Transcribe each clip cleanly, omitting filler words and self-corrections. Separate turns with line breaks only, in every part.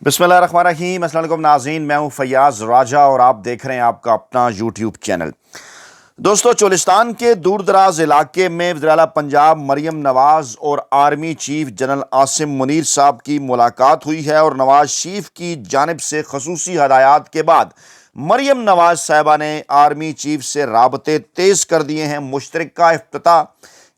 बिस्मिल्लाहिर्रहमानिर्रहीम। अस्सलाम वालेकुम नाज़रीन, मैं हूं फैयाज राजा और आप देख रहे हैं आपका अपना यूट्यूब चैनल। दोस्तों, चोलिस्तान के दूर दराज इलाके में वज़ीर आला पंजाब मरियम नवाज़ और army chief general Asim Munir साहब की मुलाकात हुई है और नवाज शरीफ की जानिब से खसूसी हदायत के बाद मरियम नवाज़ साहिबा ने आर्मी चीफ से राबते तेज़ कर दिए हैं। मुश्तरका इफ्तिताह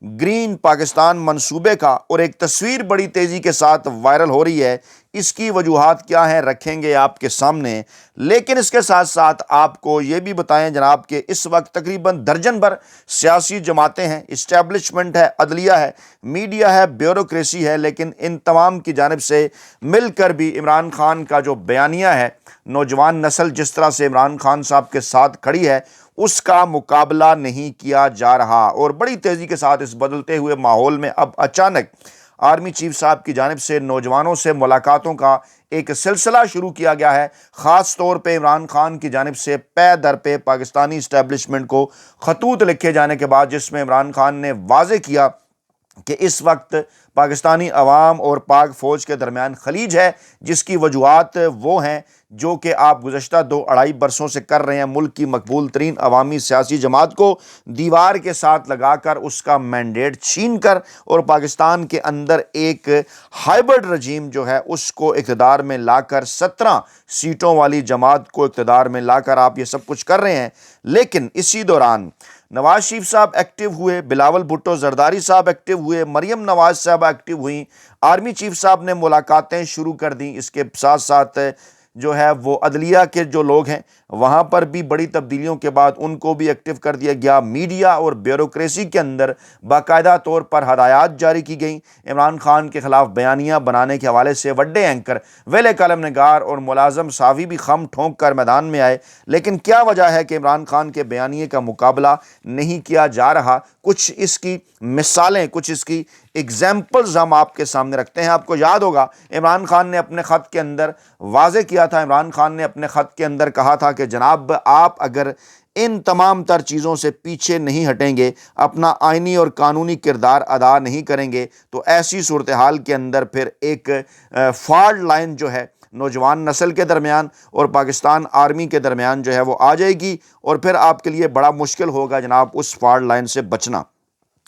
ग्रीन पाकिस्तान मंसूबे का और एक तस्वीर बड़ी तेज़ी के साथ वायरल हो रही है। इसकी वजूहात क्या हैं रखेंगे आपके सामने, लेकिन इसके साथ साथ आपको ये भी बताएं जनाब कि इस वक्त तकरीबन दर्जन भर सियासी जमातें हैं, इस्टेब्लिशमेंट है, अदलिया है, मीडिया है, ब्यूरोक्रेसी है, लेकिन इन तमाम की जानिब से मिलकर भी इमरान खान का जो बयानिया है, नौजवान नस्ल जिस तरह से इमरान खान साहब के साथ खड़ी है उसका मुकाबला नहीं किया जा रहा। और बड़ी तेज़ी के साथ इस बदलते हुए माहौल में अब अचानक आर्मी चीफ साहब की जानिब से नौजवानों से मुलाकातों का एक सिलसिला शुरू किया गया है। ख़ास तौर पे इमरान खान की जानिब से पे दर पे पाकिस्तानी इस्टेब्लिशमेंट को खतूत लिखे जाने के बाद, जिसमें इमरान खान ने वाज़े किया कि इस वक्त पाकिस्तानी अवाम और पाक फ़ौज के दरमियान खलीज है, जिसकी वजूहात वो हैं जो कि आप गुज़श्ता 2-2.5 बरसों से कर रहे हैं। मुल्क की मकबूल तरीन अवामी सियासी जमात को दीवार के साथ लगाकर उसका मैंडेट छीन कर और पाकिस्तान के अंदर एक हाइब्रिड रजीम जो है उसको इक़्तिदार में लाकर 17 सीटों वाली जमात को इक़्तिदार में लाकर आप ये सब कुछ कर रहे हैं। लेकिन इसी दौरान नवाज शरीफ साहब एक्टिव हुए, बिलावल भुट्टो जरदारी साहब एक्टिव हुए, मरियम नवाज साहब एक्टिव हुई, आर्मी चीफ साहब ने मुलाकातें शुरू कर दी। इसके साथ साथ जो है वो अदलिया के जो लोग हैं वहाँ पर भी बड़ी तब्दीलियों के बाद उनको भी एक्टिव कर दिया गया। मीडिया और ब्यूरोक्रेसी के अंदर बाकायदा तौर पर हदायत जारी की गई। इमरान खान के ख़िलाफ़ बयानियाँ बनाने के हवाले से वड्डे एंकर, वेले कलम नगार और मुलाजम सावी भी खम ठोंक कर मैदान में आए। लेकिन क्या वजह है कि इमरान खान के बयानिए का मुकाबला नहीं किया जा रहा? कुछ इसकी मिसालें, कुछ इसकी एग्जाम्पल्स हम आपके सामने रखते हैं। आपको याद होगा इमरान खान ने अपने ख़त के अंदर वाज़े किया था, इमरान खान ने अपने ख़त के अंदर कहा था कि जनाब आप अगर इन तमाम तर चीज़ों से पीछे नहीं हटेंगे, अपना आइनी और कानूनी किरदार अदा नहीं करेंगे, तो ऐसी सूरत हाल के अंदर फिर एक फॉल्ट लाइन जो है नौजवान नस्ल के दरमियान और पाकिस्तान आर्मी के दरमियान जो है वो आ जाएगी और फिर आपके लिए बड़ा मुश्किल होगा जनाब उस फॉल्ट लाइन से बचना।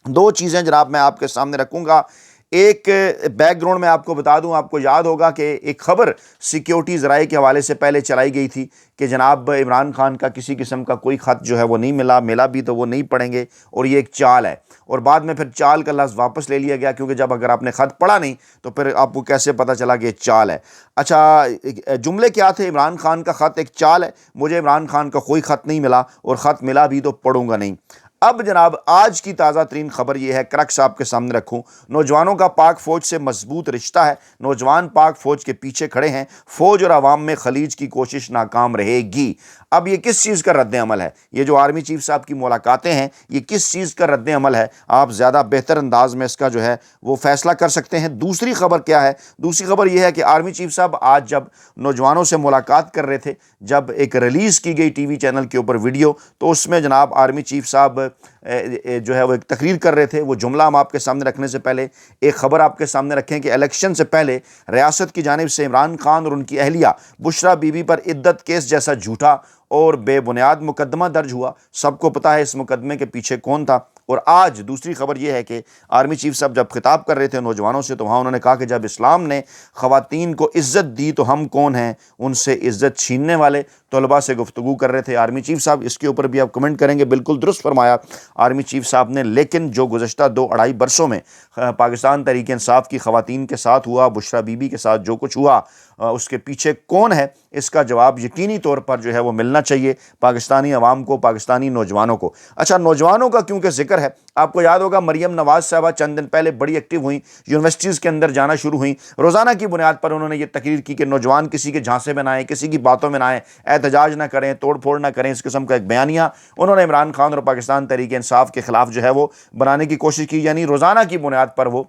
दो चीज़ें जनाब मैं आपके सामने रखूँगा। एक बैकग्राउंड में आपको बता दूं, आपको याद होगा कि एक खबर सिक्योरिटी ज़राए के हवाले से पहले चलाई गई थी कि जनाब इमरान खान का किसी किस्म का कोई ख़त जो है वो नहीं मिला भी तो वो नहीं पढ़ेंगे और ये एक चाल है। और बाद में फिर चाल का लफ्ज़ वापस ले लिया गया, क्योंकि जब अगर आपने ख़त पढ़ा नहीं तो फिर आपको कैसे पता चला कि चाल है। अच्छा, जुमले क्या थे? इमरान खान का ख़त एक चाल है, मुझे इमरान खान का कोई ख़त नहीं मिला और ख़त मिला भी तो पढ़ूंगा नहीं। अब जनाब आज की ताज़ा तरीन खबर यह है, क्रक्स आपके सामने रखूं, नौजवानों का पाक फ़ौज से मजबूत रिश्ता है, नौजवान पाक फ़ौज के पीछे खड़े हैं, फ़ौज और आवाम में खलीज की कोशिश नाकाम रहेगी। अब ये किस चीज़ का रद्द अमल है? ये जो आर्मी चीफ साहब की मुलाकातें हैं ये किस चीज़ का रद्द अमल है? आप ज़्यादा बेहतर अंदाज में इसका जो है वो फैसला कर सकते हैं। दूसरी खबर क्या है? दूसरी खबर यह है कि आर्मी चीफ साहब आज जब नौजवानों से मुलाकात कर रहे थे, जब एक रिलीज़ की गई टीवी चैनल के ऊपर वीडियो, तो उसमें जनाब आर्मी चीफ साहब जो है वो एक तकरीर कर रहे थे। वो जुमला हम आपके सामने रखने से पहले एक ख़बर आपके सामने रखें कि इलेक्शन से पहले रियासत की जानिब से इमरान खान और उनकी अहलिया बुशरा बीबी पर इद्दत केस जैसा झूठा और बेबुनियाद मुकदमा दर्ज हुआ। सबको पता है इस मुकदमे के पीछे कौन था। और आज दूसरी खबर यह है कि आर्मी चीफ साहब जब खिताब कर रहे थे नौजवानों से, तो वहाँ उन्होंने कहा कि जब इस्लाम ने ख़वातीन को इज़्ज़त दी तो हम कौन हैं उनसे इज़्ज़त छीनने वाले। तलबा से गुफ्तगू कर रहे थे आर्मी चीफ साहब। इसके ऊपर भी आप कमेंट करेंगे, बिल्कुल दुरुस्त फरमाया आर्मी चीफ साहब ने। लेकिन जो गुज़श्ता 2-2.5 बरसों में पाकिस्तान तहरीक इंसाफ की ख़वातीन के साथ हुआ, बुशरा बीबी के साथ जो कुछ हुआ, उसके पीछे कौन है इसका जवाब यकीनी तौर पर जो है वो मिलना चाहिए पाकिस्तानी अवाम को, पाकिस्तानी नौजवानों को। अच्छा, नौजवानों का क्योंकि जिक्र है, आपको याद होगा मरियम नवाज साहबा चंद दिन पहले बड़ी एक्टिव हुई, यूनिवर्सिटीज़ के अंदर जाना शुरू हुई। रोज़ाना की बुनियाद पर उन्होंने ये तकरीर की कि नौजवान किसी के झांसे में ना आए, किसी की बातों में ना आए, एहतजाज ना करें, तोड़ फोड़ ना करें। इस किस्म का एक बयानिया उन्होंने इमरान खान और पाकिस्तान तहरीक इंसाफ के खिलाफ जो है वो बनाने की कोशिश की। यानी रोज़ाना की बुनियाद पर वो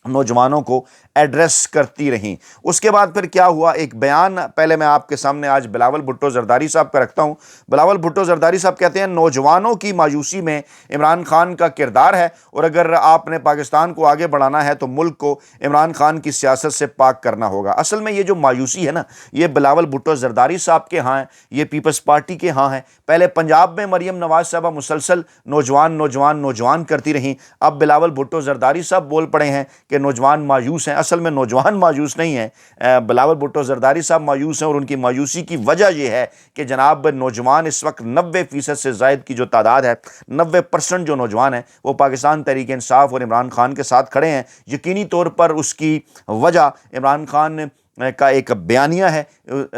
नौजवानों को एड्रेस करती रहीं। उसके बाद फिर क्या हुआ, एक बयान पहले मैं आपके सामने आज बिलावल भुट्टो जरदारी साहब का रखता हूं। बिलावल भुट्टो जरदारी साहब कहते हैं नौजवानों की मायूसी में इमरान खान का किरदार है, और अगर आपने पाकिस्तान को आगे बढ़ाना है तो मुल्क को इमरान खान की सियासत से पाक करना होगा। असल में ये जो मायूसी है ना, ये बिलावल भुट्टो जरदारी साहब के यहाँ है, ये पीपल्स पार्टी के यहाँ है। पहले पंजाब में मरियम नवाज साहबा मुसलसल नौजवान नौजवान नौजवान करती रहीं, अब बिलावल भुट्टो जरदारी साहब बोल पड़े हैं कि नौजवान मायूस हैं। असल में नौजवान मायूस नहीं हैं, बिलावल भुट्टो जरदारी साहब मायूस हैं, और उनकी मायूसी की वजह यह है कि जनाब नौजवान इस वक्त 90% से ज़ायद की जो तादाद है, 90% जो नौजवान हैं वो पाकिस्तान तहरीक इंसाफ और इमरान खान के साथ खड़े हैं। यकीनी तौर पर उसकी वजह इमरान खान का एक बयानिया है,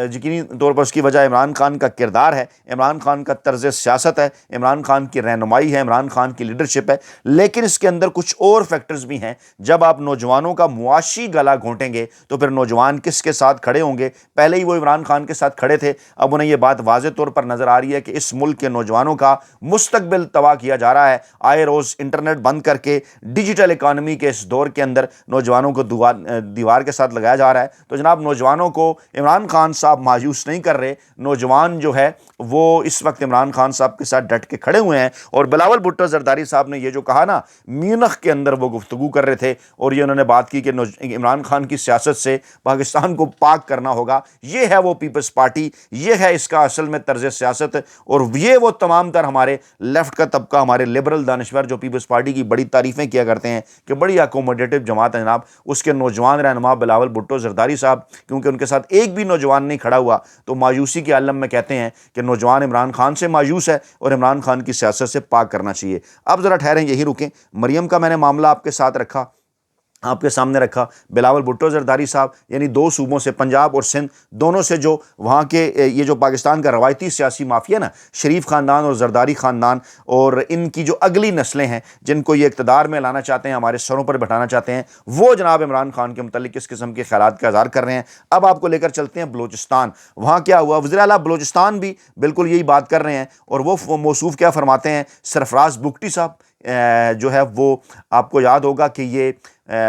यकीनी तौर पर उसकी वजह इमरान खान का किरदार है, इमरान खान का तर्ज सियासत है, इमरान खान की रहनुमाई है, इमरान खान की लीडरशिप है। लेकिन इसके अंदर कुछ और फैक्टर्स भी हैं। जब आप नौजवानों का मुआशी गला घोंटेंगे तो फिर नौजवान किसके साथ खड़े होंगे? पहले ही वो इमरान खान के साथ खड़े थे, अब उन्हें यह बात वाज़ेह तौर पर नज़र आ रही है कि इस मुल्क के नौजवानों का मुस्तकबिल तबाह किया जा रहा है। आए रोज़ इंटरनेट बंद करके डिजिटल इकानमी के इस दौर के अंदर नौजवानों को दीवार के साथ लगाया जा रहा है। तो जनाब नौजवानों को इमरान खान साहब मायूस नहीं कर रहे, नौजवान जो है वो इस वक्त इमरान खान साहब के साथ डट के खड़े हुए हैं। और बिलावल भुट्टो जरदारी साहब ने ये जो कहा ना, म्यूनिख के अंदर वो गुफ्तगू कर रहे थे और ये उन्होंने बात की कि इमरान खान की सियासत से पाकिस्तान को पाक करना होगा। ये है वो पीपल्स पार्टी, ये है इसका असल में तर्ज सियासत, और ये वो तमाम तर हमारे लेफ्ट का तबका, हमारे लिबरल दानिश्वर जो पीपल्स पार्टी की बड़ी तारीफ़ें किया करते हैं कि बड़ी अकोमोडेटिव जमात है जनाब, उसके नौजवान रहनुमा बिलावल भुट्टो जरदारी साहब, क्योंकि उनके साथ एक भी नौजवान नहीं खड़ा हुआ, तो मायूसी के आलम में कहते हैं कि नौजवान इमरान खान से मायूस है और इमरान खान की सियासत से पाक करना चाहिए। अब ज़रा ठहरें, यही रुकें। मरियम का मैंने मामला आपके साथ रखा, आपके सामने रखा। बिलावल भुट्टो जरदारी साहब यानी दो सूबों से, पंजाब और सिंध, दोनों से जो वहाँ के ये जो पाकिस्तान का रवायती सियासी माफिया ना, शरीफ ख़ानदान और जरदारी ख़ानदान, और इनकी जो अगली नस्लें हैं जिनको ये इक़्तिदार में लाना चाहते हैं, हमारे सरों पर बैठाना चाहते हैं, वो जनाब इमरान खान के मुतालिक किस किस्म के ख़यालात का इज़हार कर रहे हैं। अब आपको लेकर चलते हैं बलूचिस्तान। वहाँ क्या हुआ, वज़ीर आला बलूचिस्तान भी बिल्कुल यही बात कर रहे हैं, और वो मौसूफ़ क्या फरमाते हैं, सरफराज बुगटी साहब जो है वो आपको याद होगा कि ये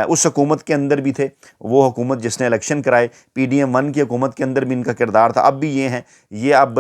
उस हुकूमत के अंदर भी थे, वो हुकूमत जिसने इलेक्शन कराए, PDM 1 की हुकूमत के अंदर भी इनका किरदार था, अब भी ये हैं। ये अब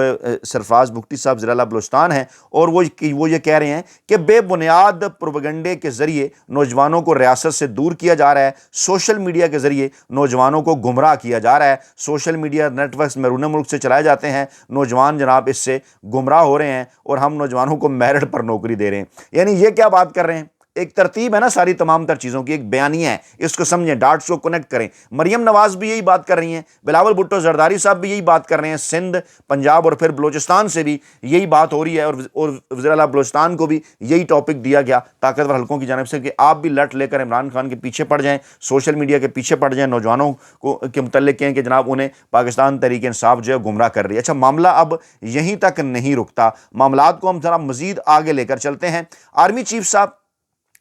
सरफराज बुगटी साहब वज़ीर आला बलूचिस्तान हैं, और वो ये कह रहे हैं कि बेबुनियाद प्रोपेगेंडे के ज़रिए नौजवानों को रियासत से दूर किया जा रहा है, सोशल मीडिया के ज़रिए नौजवानों को गुमराह किया जा रहा है, सोशल मीडिया नेटवर्क्स बैरून मुल्क से चलाए जाते हैं, नौजवान जनाब इससे गुमराह हो रहे हैं, और हम नौजवानों को मेरिट पर नौकरी दे रहे हैं। यानी ये क्या बात कर रहे हैं, एक तरतीब है ना सारी तमाम तर चीज़ों की, एक बयानिया है, इसको समझें, डाट्स को कनेक्ट करें। मरियम नवाज भी यही बात कर रही हैं, बिलावल भुट्टो जरदारी साहब भी यही बात कर रहे हैं, सिंध, पंजाब और फिर बलूचिस्तान से भी यही बात हो रही है, और वज़ीर आला बलूचिस्तान को भी यही टॉपिक दिया गया ताकतवर हलकों की जानिब से कि आप भी लट लेकर इमरान खान के पीछे पड़ जाएँ, सोशल मीडिया के पीछे पड़ जाएँ, नौजवानों को के मुतल्लिक़ कहें कि जनाब उन्हें पाकिस्तान तहरीक इंसाफ जो है गुमराह कर रही है। अच्छा, मामला अब यहीं तक नहीं रुकता, मामलात को हम ज़रा मज़ीद आगे लेकर चलते हैं। आर्मी चीफ साहब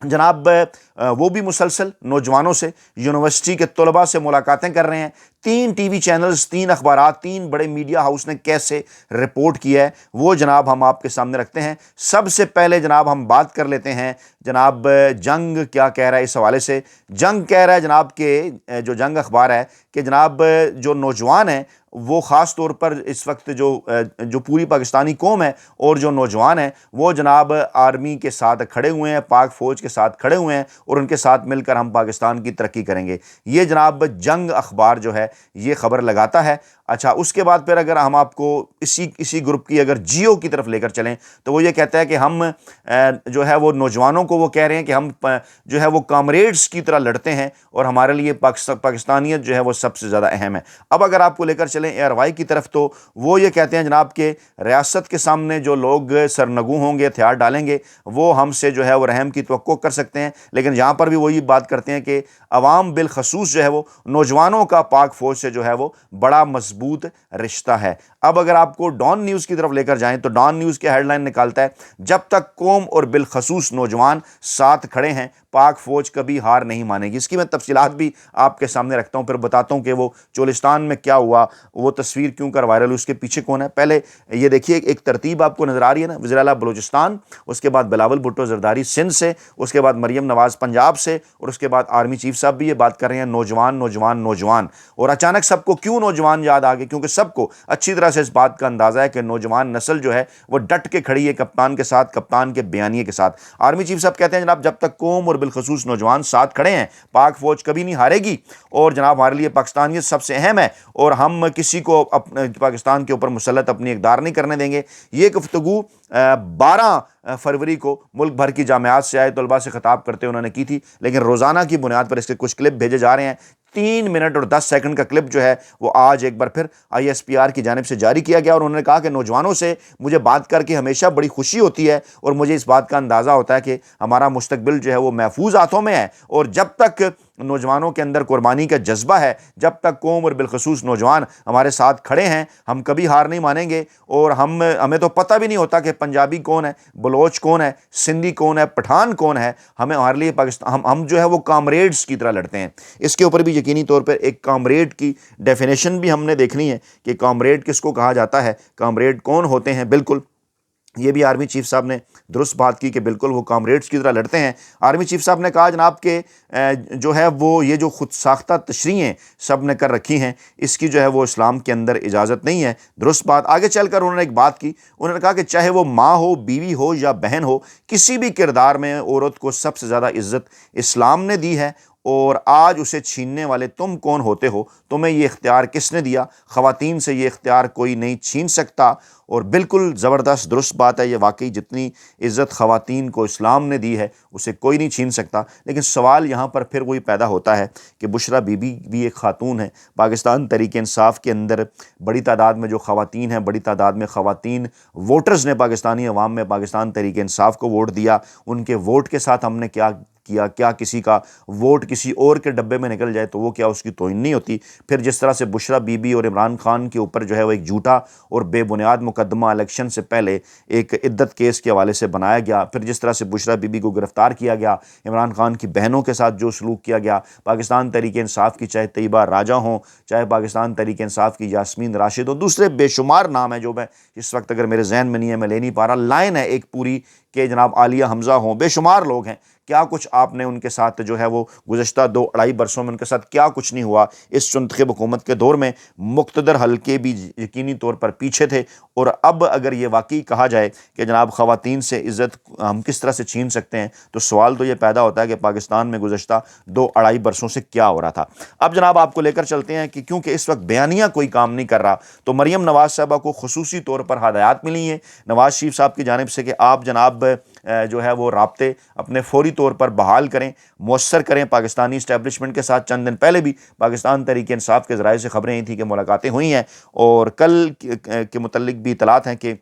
जनाब वो भी मुसलसल नौजवानों से, यूनिवर्सिटी के तलबा से मुलाकातें कर रहे हैं। 3 TV चैनल्स, 3 अखबारात, 3 बड़े मीडिया हाउस ने कैसे रिपोर्ट किया है वो जनाब हम आपके सामने रखते हैं। सबसे पहले जनाब हम बात कर लेते हैं जनाब जंग क्या कह रहा है इस हवाले से। जंग कह रहा है जनाब के जो जंग अखबार है कि जनाब जो नौजवान हैं वो ख़ास तौर पर इस वक्त जो पूरी पाकिस्तानी कौम है और जो नौजवान हैं वो जनाब आर्मी के साथ खड़े हुए हैं, पाक फ़ौज के साथ खड़े हुए हैं, और उनके साथ मिलकर हम पाकिस्तान की तरक्की करेंगे। ये जनाब जंग अखबार जो है ये ख़बर लगाता है। अच्छा, उसके बाद फिर अगर हम आपको इसी ग्रुप की अगर जियो की तरफ लेकर चलें तो वो ये कहता है कि हम जो है वो नौजवानों को वो कह रहे हैं कि हम जो है वो कामरेड्स की तरह लड़ते हैं और हमारे लिए पाकिस्तानियत जो है वो सबसे ज़्यादा अहम है। अब अगर आपको लेकर चलें ARY की तरफ तो वो ये कहते हैं जनाब के रियासत के सामने जो लोग सरनगू होंगे, हथियार डालेंगे, वो हमसे जो है वो रहम की तवक्को कर सकते हैं। लेकिन यहाँ पर भी वही बात करते हैं कि अवाम बिलखसूस जो है वो नौजवानों का पाक फ़ौज से जो है वो बड़ा मजबूत रिश्ता है। अब अगर आपको डॉन न्यूज़ की तरफ लेकर जाएं तो डॉन न्यूज़ की हेडलाइन निकालता है, जब तक कौम और बिलखसूस नौजवान साथ खड़े हैं پاک فوج کبھی ہار نہیں مانے گی۔ اس کی میں تفصیلات بھی آپ کے سامنے رکھتا ہوں، پھر بتاتا ہوں کہ وہ چولستان میں کیا ہوا، وہ تصویر کیوں کر وائرل ہوئی، اس کے پیچھے کون ہے۔ پہلے یہ دیکھیے ایک ترتیب آپ کو نظر آ رہی ہے نا، وزیر اعلیٰ بلوچستان، اس کے بعد بلاول بھٹو زرداری سندھ سے، اس کے بعد مریم نواز پنجاب سے، اور اس کے بعد آرمی چیف صاحب بھی یہ بات کر رہے ہیں نوجوان نوجوان نوجوان۔ اور اچانک سب کو کیوں نوجوان یاد آ گئے؟ کیونکہ سب کو اچھی طرح سے اس بات کا اندازہ ہے کہ نوجوان نسل جو ہے وہ ڈٹ کے کھڑی ہے کپتان کے ساتھ، کپتان کے بیانیے کے ساتھ۔ آرمی چیف صاحب کہتے ہیں جناب جب تک قوم اور بالخصوص نوجوان ساتھ کھڑے ہیں پاک فوج کبھی نہیں ہارے گی، اور جناب ہمارے لیے پاکستانیت سب سے اہم ہے، اور ہم کسی کو پاکستان کے اوپر مسلط اپنی اقدار نہیں کرنے دیں گے۔ یہ گفتگو 12 فروری کو ملک بھر کی جامعات سے آئے طلباء سے خطاب کرتے انہوں نے کی تھی، لیکن روزانہ کی بنیاد پر اس کے کچھ کلپ بھیجے جا رہے ہیں۔ 3 منٹ اور 10 سیکنڈ کا کلپ جو ہے وہ آج ایک بار پھر ISPR کی جانب سے جاری کیا گیا، اور انہوں نے کہا کہ نوجوانوں سے مجھے بات کر کے ہمیشہ بڑی خوشی ہوتی ہے، اور مجھے اس بات کا اندازہ ہوتا ہے کہ ہمارا مستقبل جو ہے وہ محفوظ ہاتھوں میں ہے، اور جب تک نوجوانوں کے اندر قربانی کا جذبہ ہے، جب تک قوم اور بالخصوص نوجوان ہمارے ساتھ کھڑے ہیں، ہم کبھی ہار نہیں مانیں گے۔ اور ہمیں تو پتہ بھی نہیں ہوتا کہ پنجابی کون ہے، بلوچ کون ہے، سندھی کون ہے، پٹھان کون ہے، ہمارے لیے پاکستان ہم جو ہے وہ کامریڈز کی طرح لڑتے ہیں۔ اس کے اوپر بھی یقینی طور پر ایک کامریڈ کی ڈیفینیشن بھی ہم نے دیکھنی ہے کہ کامریڈ کس کو کہا جاتا ہے، کامریڈ کون ہوتے ہیں۔ بالکل یہ بھی آرمی چیف صاحب نے درست بات کی کہ بالکل وہ کامریڈز کی طرح لڑتے ہیں۔ آرمی چیف صاحب نے کہا جناب کہ جو ہے وہ یہ جو خود ساختہ تشریحیں سب نے کر رکھی ہیں، اس کی جو ہے وہ اسلام کے اندر اجازت نہیں ہے۔ درست بات۔ آگے چل کر انہوں نے ایک بات کی، انہوں نے کہا کہ چاہے وہ ماں ہو، بیوی ہو یا بہن ہو، کسی بھی کردار میں عورت کو سب سے زیادہ عزت اسلام نے دی ہے، اور آج اسے چھیننے والے تم کون ہوتے ہو؟ تمہیں یہ اختیار کس نے دیا؟ خواتین سے یہ اختیار کوئی نہیں چھین سکتا۔ اور بالکل زبردست درست بات ہے، یہ واقعی جتنی عزت خواتین کو اسلام نے دی ہے اسے کوئی نہیں چھین سکتا۔ لیکن سوال یہاں پر پھر وہی پیدا ہوتا ہے کہ بشریٰ بی بی بھی ایک خاتون ہے۔ پاکستان تحریک انصاف کے اندر بڑی تعداد میں جو خواتین ہیں، بڑی تعداد میں خواتین ووٹرز نے پاکستانی عوام میں پاکستان تحریک انصاف کو ووٹ دیا۔ ان کے ووٹ کے ساتھ ہم نے کیا کسی کا ووٹ کسی اور کے ڈبے میں نکل جائے تو وہ کیا اس کی توہین نہیں ہوتی؟ پھر جس طرح سے بشریٰ بی بی اور عمران خان کے اوپر جو ہے وہ ایک جھوٹا اور بے بنیاد مقدمہ الیکشن سے پہلے ایک عدت کیس کے حوالے سے بنایا گیا، پھر جس طرح سے بشریٰ بی بی کو گرفتار کیا گیا، عمران خان کی بہنوں کے ساتھ جو سلوک کیا گیا، پاکستان تحریک انصاف کی چاہے طیبہ راجہ ہوں، چاہے پاکستان تحریک انصاف کی یاسمین راشد ہوں، دوسرے بے شمار نام ہیں جو میں اس وقت اگر میرے ذہن میں نہیں ہے میں لے نہیں پا رہا، لائن ہے ایک پوری کہ جناب عالیہ حمزہ ہوں، بے شمار لوگ ہیں۔ کیا کچھ آپ نے ان کے ساتھ جو ہے وہ گزشتہ 2-2.5 برسوں میں ان کے ساتھ کیا کچھ نہیں ہوا؟ اس منتخب حکومت کے دور میں مقتدر حلقے بھی یقینی طور پر پیچھے تھے، اور اب اگر یہ واقعی کہا جائے کہ جناب خواتین سے عزت ہم کس طرح سے چھین سکتے ہیں، تو سوال تو یہ پیدا ہوتا ہے کہ پاکستان میں گزشتہ 2-2.5 برسوں سے کیا ہو رہا تھا۔ اب جناب آپ کو لے کر چلتے ہیں کہ کیونکہ اس وقت بیانیہ کوئی کام نہیں کر رہا، تو مریم نواز صاحبہ کو خصوصی طور پر ہدایات ملی ہیں نواز شریف صاحب کی جانب سے کہ آپ جناب جو ہے وہ رابطے اپنے فوری طور پر بحال کریں، مؤثر کریں پاکستانی اسٹیبلشمنٹ کے ساتھ۔ چند دن پہلے بھی پاکستان تحریک انصاف کے ذرائع سے خبریں یہ تھیں کہ ملاقاتیں ہوئی ہیں، اور کل کے متعلق بھی اطلاعات ہیں کہ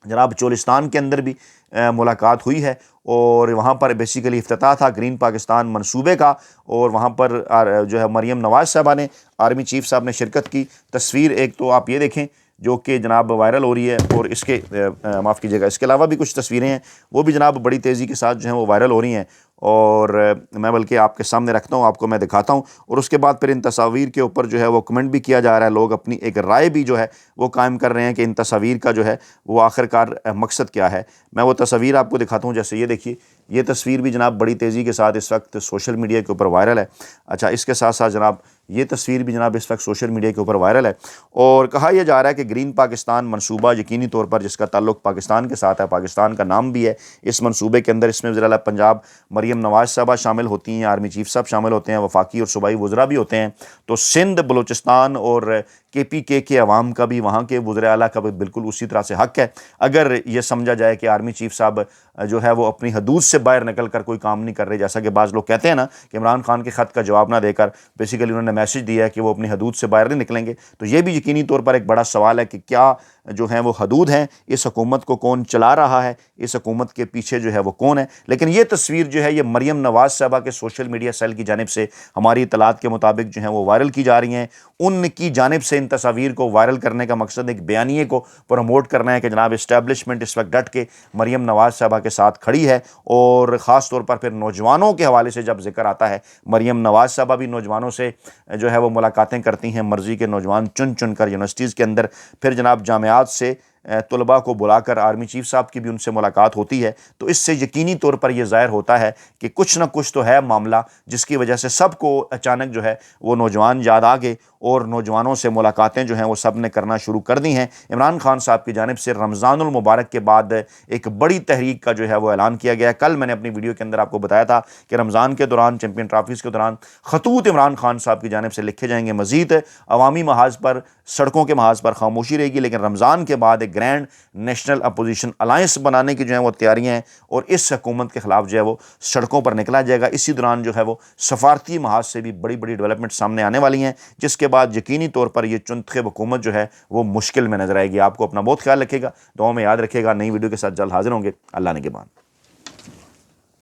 جناب چولستان کے اندر بھی ملاقات ہوئی ہے، اور وہاں پر بیسیکلی افتتاح تھا گرین پاکستان منصوبے کا، اور وہاں پر جو ہے مریم نواز صاحبہ نے، آرمی چیف صاحب نے شرکت کی۔ تصویر ایک تو آپ یہ دیکھیں جو کہ جناب وائرل ہو رہی ہے، اور اس کے معاف کیجیے گا اس کے علاوہ بھی کچھ تصویریں ہیں وہ بھی جناب بڑی تیزی کے ساتھ جو ہیں وہ وائرل ہو رہی ہیں، اور میں بلکہ آپ کے سامنے رکھتا ہوں، آپ کو میں دکھاتا ہوں، اور اس کے بعد پھر ان تصاویر کے اوپر جو ہے وہ کمنٹ بھی کیا جا رہا ہے، لوگ اپنی ایک رائے بھی جو ہے وہ قائم کر رہے ہیں کہ ان تصاویر کا جو ہے وہ آخر کار مقصد کیا ہے۔ میں وہ تصاویر آپ کو دکھاتا ہوں، جیسے یہ دیکھیے، یہ تصویر بھی جناب بڑی تیزی کے ساتھ اس وقت سوشل میڈیا کے اوپر وائرل ہے۔ اچھا، اس کے ساتھ ساتھ جناب یہ تصویر بھی جناب اس وقت سوشل میڈیا کے اوپر وائرل ہے، اور کہا یہ جا رہا ہے کہ گرین پاکستان منصوبہ یقینی طور پر جس کا تعلق پاکستان کے ساتھ ہے، پاکستان کا نام بھی ہے اس منصوبے کے اندر، اس میں وزیر اعلیٰ پنجاب مریم نواز صاحبہ شامل ہوتی ہیں، آرمی چیف صاحب شامل ہوتے ہیں، وفاقی اور صوبائی وزراء بھی ہوتے ہیں، تو سندھ، بلوچستان اور KPK کے عوام کا بھی، وہاں کے وزراء اعلیٰ کا بھی بالکل اسی طرح سے حق ہے۔ اگر یہ سمجھا جائے کہ آرمی چیف صاحب جو ہے وہ اپنی حدود سے باہر نکل کر کوئی کام نہیں کر رہے، جیسا کہ بعض لوگ کہتے ہیں نا کہ عمران خان کے خط کا جواب نہ دے کر بیسیکلی انہوں نے میسج دیا ہے کہ وہ اپنی حدود سے باہر نہیں نکلیں گے، تو یہ بھی یقینی طور پر ایک بڑا سوال ہے کہ کیا جو ہیں وہ حدود ہیں، اس حکومت کو کون چلا رہا ہے، اس حکومت کے پیچھے جو ہے وہ کون ہے۔ لیکن یہ تصویر جو ہے یہ مریم نواز صاحبہ کے سوشل میڈیا سیل کی جانب سے ہماری اطلاعات کے مطابق جو ہیں وہ وائرل کی جا رہی ہیں۔ ان کی جانب سے ان تصاویر کو وائرل کرنے کا مقصد ایک بیانیے کو پروموٹ کرنا ہے کہ جناب اسٹیبلشمنٹ اس وقت ڈٹ کے مریم نواز صاحبہ کے ساتھ کھڑی ہے، اور خاص طور پر پھر نوجوانوں کے حوالے سے جب ذکر آتا ہے، مریم نواز صاحبہ بھی نوجوانوں سے جو ہے وہ ملاقاتیں کرتی ہیں، مرضی کے نوجوان چن چن کر یونیورسٹیز کے اندر، پھر جناب جامعات سے طلباء کو بلا کر آرمی چیف صاحب کی بھی ان سے ملاقات ہوتی ہے۔ تو اس سے یقینی طور پر یہ ظاہر ہوتا ہے کہ کچھ نہ کچھ تو ہے معاملہ، جس کی وجہ سے سب کو اچانک جو ہے وہ نوجوان یاد آ گئے، اور نوجوانوں سے ملاقاتیں جو ہیں وہ سب نے کرنا شروع کر دی ہیں۔ عمران خان صاحب کی جانب سے رمضان المبارک کے بعد ایک بڑی تحریک کا جو ہے وہ اعلان کیا گیا ہے۔ کل میں نے اپنی ویڈیو کے اندر آپ کو بتایا تھا کہ رمضان کے دوران، چیمپئن ٹرافیز کے دوران خطوط عمران خان صاحب کی جانب سے لکھے جائیں گے۔ مزید عوامی محاذ پر، سڑکوں کے محاذ پر خاموشی رہے گی، لیکن رمضان کے بعد ایک گرینڈ نیشنل اپوزیشن الائنس بنانے کی جو ہیں وہ تیاریاں ہیں، اور اس حکومت کے خلاف جو ہے وہ سڑکوں پر نکلا جائے گا۔ اسی دوران جو ہے وہ سفارتی محاذ سے بھی بڑی بڑی ڈیولپمنٹ سامنے آنے والی ہیں، جس کے بعد یقینی طور پر یہ چنتخب حکومت جو ہے وہ مشکل میں نظر آئے گی۔ آپ کو اپنا بہت خیال رکھے گا، دعاؤں میں یاد رکھے گا۔ نئی ویڈیو کے ساتھ جلد حاضر ہوں گے۔ اللہ نگہبان۔